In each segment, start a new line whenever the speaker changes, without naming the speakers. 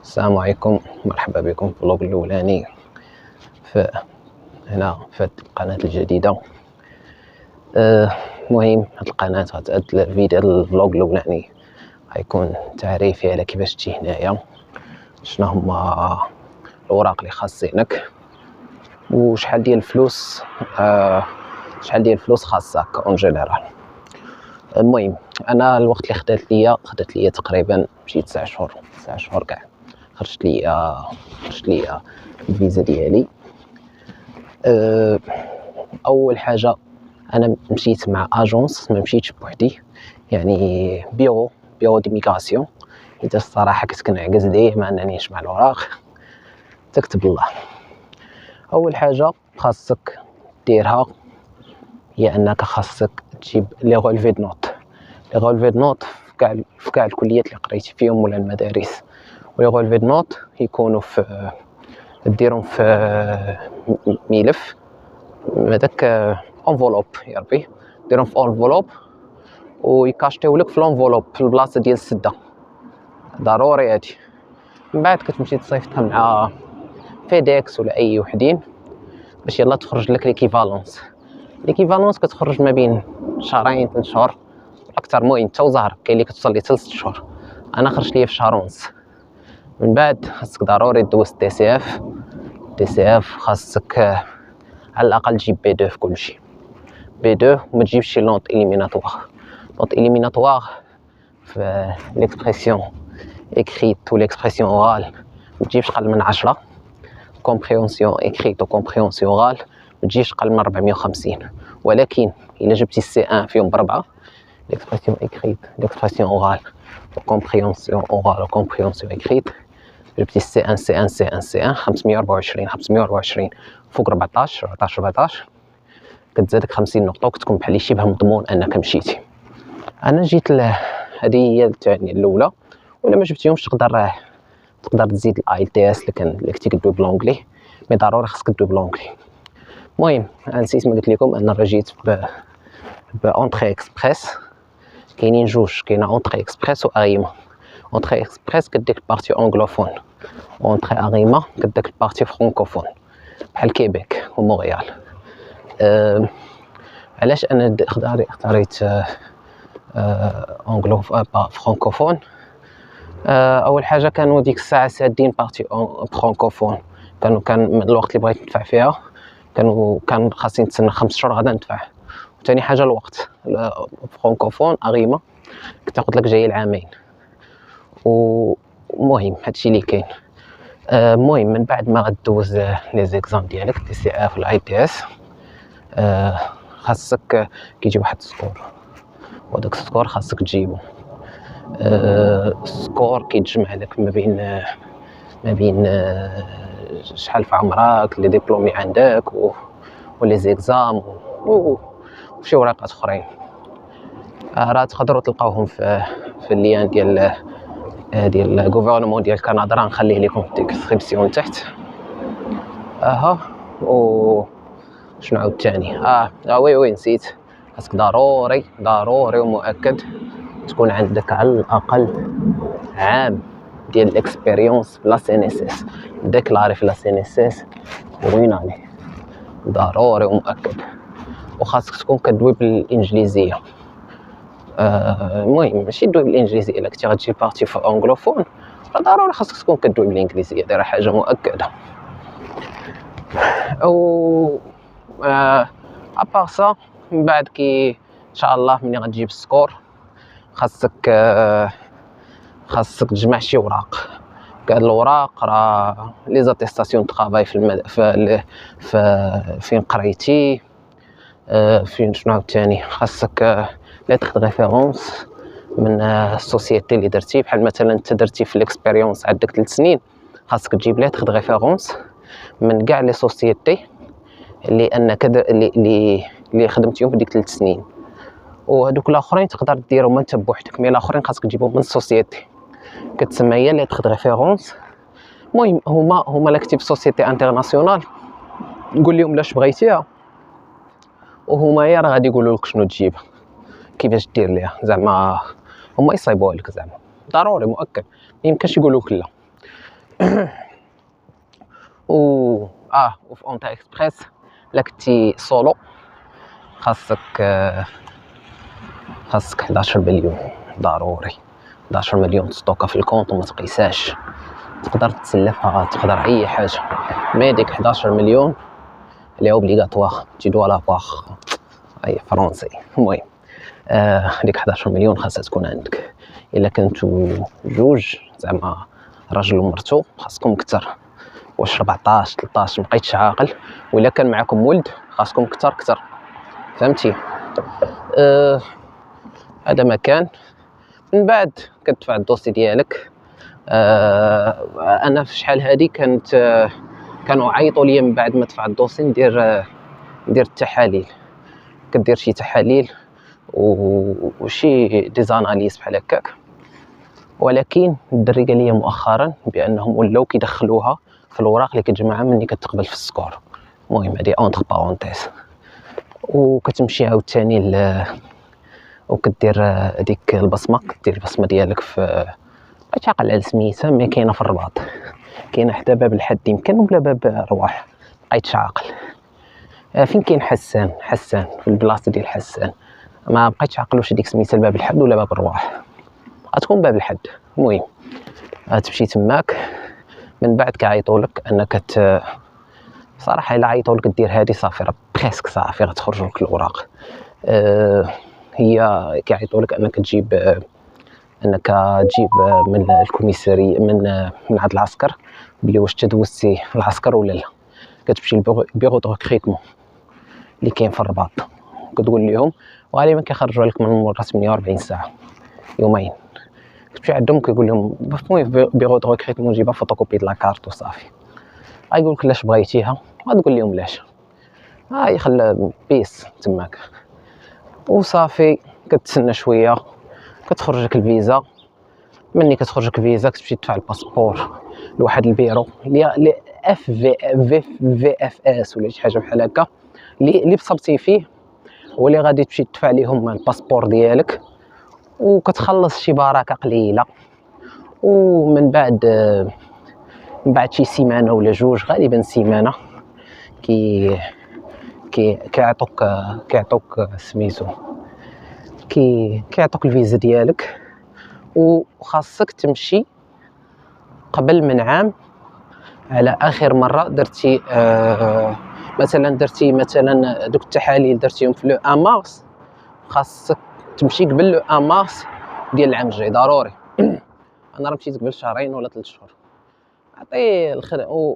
السلام عليكم، مرحبا بكم في الفلوق الاولاني في هنا في هاد القناه الجديده. المهم هاد القناه هاد الفيديو الفلوق الاولاني غيكون تعريفي على كيفاش تجي هنايا، شنو هما الاوراق اللي خاصينك وشحال ديال الفلوس شحال ديال الفلوس خاصك اون جينيرال. المهم انا الوقت اللي خدات ليا تقريبا شي 9 شهور كاع خرجت ليا الفيزا ديالي. اول حاجه انا مشيت مع اجونس، ما مشيتش بوحدي، يعني بيرو ديميغراسيون. حيت الصراحه كنت كنعكز ديما انني نجمع الاوراق. تكتب الله، اول حاجه خاصك ديرها هي انك خاصك تجيب لي غولفي د نوت في كاع الكليات اللي قريتي فيهم ولا المدارس. ولي غولفي د نوت يكونوا في ديرهم في ملف هذاك انفولوب، يا ربي ديرهم في انفولوب ويكاشطيو لك في الانفولوب في البلاصه ديال السده، ضروري هادي. من بعد كتمشي تصيفطها مع فيديكس ولا اي وحدين باش يلا تخرج لك ليكيفالونس كتخرج ما بين شهرين 3 شهور اكثر. المهم حتى وزهر كاين اللي كتوصل لي حتى 6 شهور، انا خرجت ليا في شهر ونص. من بعد خاصك ضروري دوز دي سي اف خاصك على الاقل تجيب بي 2 في كلشي، بي 2 وما تجيبش شي نوت اليميناتوار في ليكسبرسيون écrite و l'expression orale ما تجيبش اقل من 10. compréhension écrite و compréhension orale ما تجيش اقل من 450. ولكن الا جبتي سي 1 فيهم بربعه، l'expression écrite l'expression orale و compréhension orale و compréhension écrite، جبتي سي 1 524 فوق 14 كتزادك 50 نقطه وكتكون بحال شبه مضمون انك مشيتي. انا جيت هذه هي الثانيه الاولى، ولا ما جبتيهمش تقدر تزيد الاي تي اس اللي كنتي كدوي بلونجلي، مي ضروري خاصك تدوي بلونجلي. المهم نسيت ما قلت لكم ان راه جيت اونطري اكسبريس. كاينين جوج، كاينه اونطري اكسبريس و اريما. اونطري اكسبريس كديك البارتي انغلوفون، اونطري اريما كديك البارتي فرانكوفون بحال كيبيك ومونريال. علاش انا اختاريت فرانكوفون؟ اول حاجه كانوا ديك الساعه سادين بارتي فرانكوفون، كان من الوقت اللي بغيت ندفع فيها كان خاصني نتسنى 5 شهور غادا ندفع. وثاني حاجه الوقت، فرانكوفون اريما كتاخذ لك جاي العامين. ومهم هادشي اللي كاين. المهم من بعد ما غدوز لي زيكزام ديالك دي سي اف والاي تي اس، خاصك كيجي واحد السكور، وداك السكور خاصك تجيبو. السكور كيتجمع لك ما بين شحال في عمرك، لي ديبلومي عندك ولي زيكزام وشي ورقات اخرين. راه تقدروا تلقاوهم في اللين ديال الغوفرنمون ديال كندا، راه نخليه لكم في الديسكريبسيون تحت. و شنو عاود ثاني؟ وي نسيت، خاصك ضروري ومؤكد تكون عندك على الاقل عام ديال الاكسبيريونس في لا سي ان اس اس. ديكلاري في لا سي ان اس اس وين عليه، ضروري ومؤكد. وخاصك تكون كدوي بالانجليزيه. المهم ماشي دوي بالانجليزيه، الا كنتي غتجي بارتي في انغلوفون ضروري خاصك تكون كدوي بالانجليزيه، دايره حاجه مؤكده. او ابار سا من بعد كي ان شاء الله ملي غتجيب السكور خاصك تجمع شي وراق. كاع الاوراق راه لي زاتيستاسيون طرافاي في فين قريتي، فين شنو عاوتاني خاصك ليتر ريفيرونس من السوسيتي اللي درتي. بحال مثلا انت درتي في الاكسبيريونس عندك 3 سنين، خاصك تجيب ليتر ريفيرونس من كاع لي سوسيتي اللي انك اللي خدمتيهم في ديك 3 سنين. وهذوك الاخرين تقدر ديرهم انت بوحدك، مي الاخرين خاصك تجيبهم من السوسيتي كتسمى هي ليتر ريفيرونس. المهم هما لا كتب سوسيتي انترناسيونال نقول لهم لاش بغيتيها، وهما راه غادي يقولوا لك شنو تجيب كيفاش دير ليها. زعما هما يصايبوها لك، زعما ضروري مؤكد، ما يمكنش يقولوا لك لا. و وفي اونتا اكسبريس الا كنتي سولو خاصك 11 مليون ضروري. 11 مليون ستوكا في الكونط وما تقيساش، تقدر تسلفها، تقدر اي حاجه، مي ديك 11 مليون اللي اوبليغاتوار تي دو لافوار اي فرونسي. المهم ديك 11 مليون خاصها تكون عندك. الا كنتو جوج زعما راجل ومرتو خاصكم كثر، واش 14 13 مبقيتش عاقل، وإلا كان معكم ولد خاصكم كثر فهمتي. هذا ما كان. من بعد كتدفع الدوسي ديالك. انا في شحال هادي كانوا عيطوا لي من بعد ما دفع الدوسي ندير التحاليل، كدير شي تحاليل وشي ديزاناليز بحال هكاك. ولكن الدري قال لي مؤخرا بانهم ولاو كيدخلوها في الوراق اللي كتجمعها ملي كتقبل في السكور. المهم هادي اونتر بارونتيز. وكتمشي عاوتاني وكدير هذيك البصمه، كدير البصمه ديالك في بقيت عاقل على سميتها، مي كاينه في الرباط، كاينه حتى باب الحد يمكن ولا باب الرواح، بقيتش عاقل. فين كاين حسان في البلاصه ديال حسان، ما بقيتش عاقل واش ديك سميتها الباب الحد ولا باب الرواح، غتكون باب الحد. المهم تمشي تماك، من بعد كيعيطوا لك انك صراحه الا عيطوا لك دير هذه صافي راه بريسك صافي غتخرج لك الاوراق. هي كيعيطوا لك انك تجيب من الكوميساري من عند العسكر بلي واش تدوزتي العسكر ولا لا. كتمشي للبيرو دو ريكروتمون اللي كاين في الرباط، كتقول لهم وغالبا كيخرجوا لك من مورا 48 ساعه يومين. كتمشي عندهم كيقول لهم المهم بيرو دو ريكروتمون جيبها فوتوكوبي د لاكارت وصافي. غايقول لك لاش بغيتيها، غتقول لهم لاش، يخلى بيس تماك وصافي. كتسنى شويه كتخرجك الفيزا. مني كتخرجك الفيزا كتمشي تدفع الباسبور لواحد البيرو اللي في اف اس ولا شي حاجه بحال هكا اللي بصبتي فيه، هو اللي غادي تمشي تدفع ليهم الباسبور ديالك وكتخلص شي بركه قليله. ومن بعد شي سيمانه ولا جوج، غالبا سيمانه، كيعطوك سميتو كيعطوك الفيزا ديالك. وخاصك تمشي قبل من عام على اخر مره درتي مثلا دوك التحاليل درتيهم في لو ان مارس، خاصك تمشي قبل لو ان مارس ديال العام الجاي ضروري. انا راه مشيت قبل شهرين ولا 3 شهور. عطي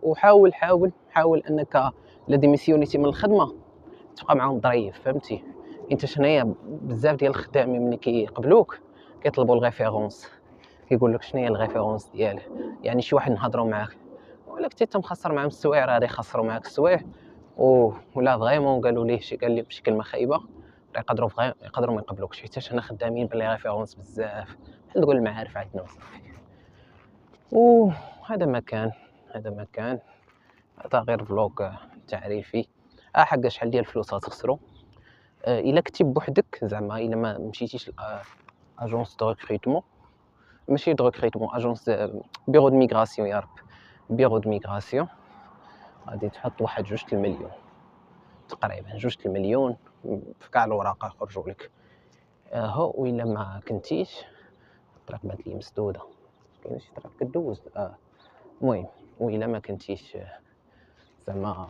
وحاول انك الا ديميسيونيتي من الخدمه تبقى معاهم ظريف فهمتي. انت شناهي بزاف ديال الخدامين ملي كيقبلوك كيطلبوا الريفيرونس، كيقول لك شنو هي الريفيرونس دياله، يعني شي واحد نهضروا معاك ولا كنتي انت مخسر معاهم السوايع راه يخسروا معاك السوايع. ولا فريمون قالوا ليه قال لي شي كلمه خايبه يقدروا ما يقبلوكش، حيت حنا خدامين بلي ريفيرونس بزاف بحال تقول المعارف عندنا وصافي. وهذا ما كان هذا غير فلوق تعريفي. حق شحال ديال الفلوس غتخسروا الا كنتي بوحدك، زعما الا ما مشيتيش اجونس دو ريكروتمون، ماشي دو ريكروتمون، اجونس بيرو دو ميغراسيون، يا رب بيرو دو ميغراسيون، غادي تحط واحد 2 المليون تقريبا 2 المليون في كاع الوراق يخرجوا لك. هو وإلا ما كنتيش الطريق بانت لي مسدوده، كاين شي طريق كدوز. المهم وإلا ما كنتيش زعما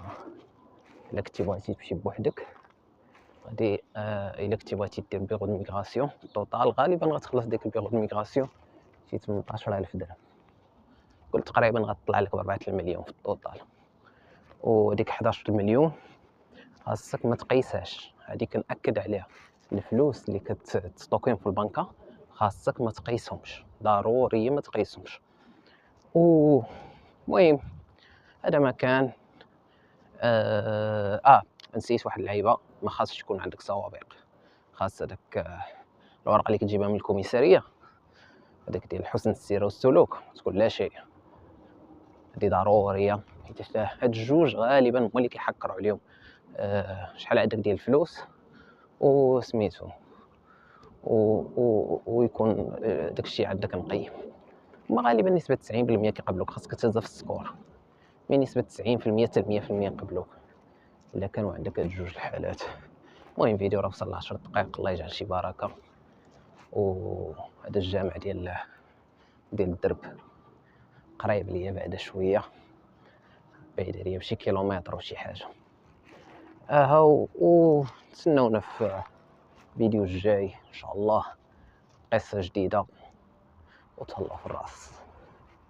الا كنتي بغيتي تمشي بوحدك غادي الا كنتي بغيتي دير بيرو دو ميغراسيون التوتال غالبا غتخلص ديك البيرو دو ميغراسيون شي 18000 درهم، قلت تقريبا غتطلع لك ب 4 المليون في التوتال. وديك 11 مليون خاصك ما تقيساش، هذه كنأكد عليها، الفلوس اللي كتستوكيهم في البنكه خاصك ما تقيسهمش، ضروري ما تقيسهمش. المهم هذا ما كان. نسيت واحد اللعيبه، ما خاصش تكون عندك سوابق، خاص هذاك الورقه اللي كتجيبها من الكوميساريه، هذيك ديال حسن السيره والسلوك تكون لا شيء، هذه ضروريه حيت هاد الجوج غالبا هما اللي كيحكروا عليهم شحال عندك ديال الفلوس وسميتو ويكون داكشي عندك مقيم. هما غالبا نسبة 90% كيقبلوك، خاصك تهز في السكور، من نسبة 90% حتى 100% يقبلوك إلا كانوا عندك هاد جوج الحالات. المهم فيديو راه وصل ل10 دقائق، الله يجعل شي بركة. وهذا الجامع ديال الدرب قريب ليا بعدا شوية، بعيد عليا بشي كيلومتر وشي حاجة. هاو وتسناونا في الفيديو الجاي ان شاء الله، قصة جديدة، وتهلاو في الراس.